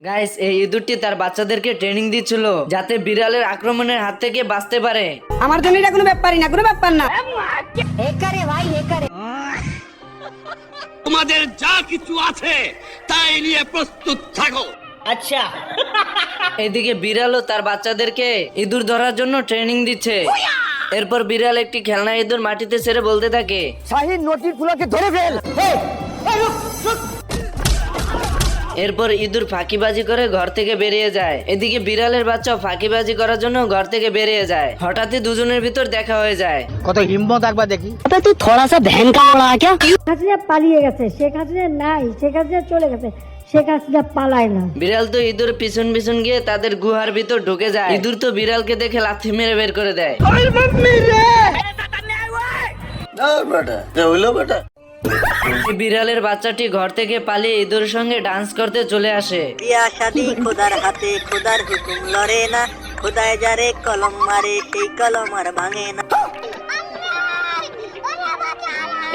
Guys, এই ইঁদুরটি তার বাচ্চাদেরকে ট্রেনিং দিচ্ছিল যাতে বিড়ালের আক্রমণের হাত থেকে বাঁচতে পারে। আমার জন্য এটা কোনো ব্যাপারই না, কোনো ব্যাপার না। তোমাদের যা কিছু আছে তাই নিয়ে প্রস্তুত থাকো। আচ্ছা। এদিকে বিড়ালও তার বাচ্চাদেরকে ইঁদুর ধরার জন্য ট্রেনিং দিচ্ছে। এরপর বিড়াল একটি খেলনা ইঁদুর মাটিতে ছেড়ে বলতে থাকে, শাহিন নটির ফুলাকে ধরে ফেল। এরপর ইঁদুর ফাঁকিবাজি করে ঘর থেকে বেরিয়ে যায়। এদিকে বিড়ালের বাচ্চাও ফাঁকিবাজি করার জন্য ঘর থেকে বেরিয়ে যায়। হঠাৎই দুজনের ভিতর দেখা হয়ে যায়। কত হিম্মত একবার দেখি। তুই থোড়া সা ভ্যান কা ওড়া क्या? হাসিনা পালিয়ে গেছে, শেখ হাসিনা নাই, শেখ হাসিনা চলে গেছে, শেখ হাসিনা পালায় না। বিড়াল তো ইঁদুর পিছন পিছন গিয়ে তাদের গুহার ভিতর ঢুকে যায়। ইঁদুর তো বিড়ালকে দেখে লাথি মেরে বের করে দেয়। এই বিড়ালের বাচ্চাটি ঘর থেকে পালিয়ে ইঁদুরের সঙ্গে ডান্স করতে চলে আসে। বিয়া শাদি খোদার হাতে, খোদার হুকুম লড়ে না, খোদায় যারে কলম মারে সেই কলম আর ভাঙে না।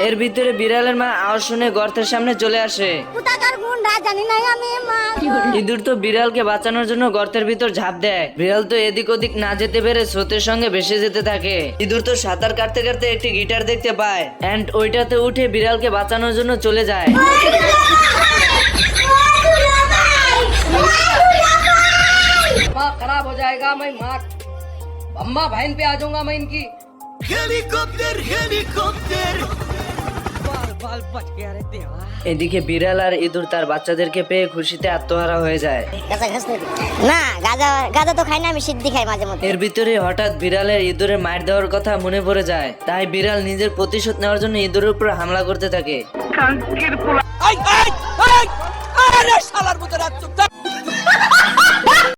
এর ভিতরে বিড়ালের মা আওয়াজ শুনে গর্তের সামনে চলে আসে। ইঁদুর তো বিড়ালকে বাঁচানোর জন্য গর্তের ভিতর ঝাঁপ দেয়। বিড়াল তো এদিক ওদিক না যেতে পেরে স্রোতের সঙ্গে ভেসে যেতে থাকে। ইঁদুর তো সাঁতার কাটতে কাটতে একটি গিটার দেখতে পায় এন্ড ওইটাতে উঠে বিড়ালকে বাঁচানোর জন্য চলে যায়। खराब हो जाएगा, मैं मार अम्मा बहन पे आ जाऊंगा मैं इनकी। Helicopter helicopter. এদিকে বিড়াল আর ইঁদুর তার বাচ্চাদেরকে পেয়ে খুশিতে আত্মহারা হয়ে যায়। না গাজা গাজা তো খাই না, আমি সিদ্ধি খাই মাঝে মধ্যে। এর ভিতরে হঠাৎ বিড়ালের ইঁদুরে মার দেওয়ার কথা মনে পড়ে যায়। তাই বিড়াল নিজের প্রতিশোধ নেওয়ার জন্য ইঁদুরের উপর হামলা করতে থাকে। আরে শালার মতো রাত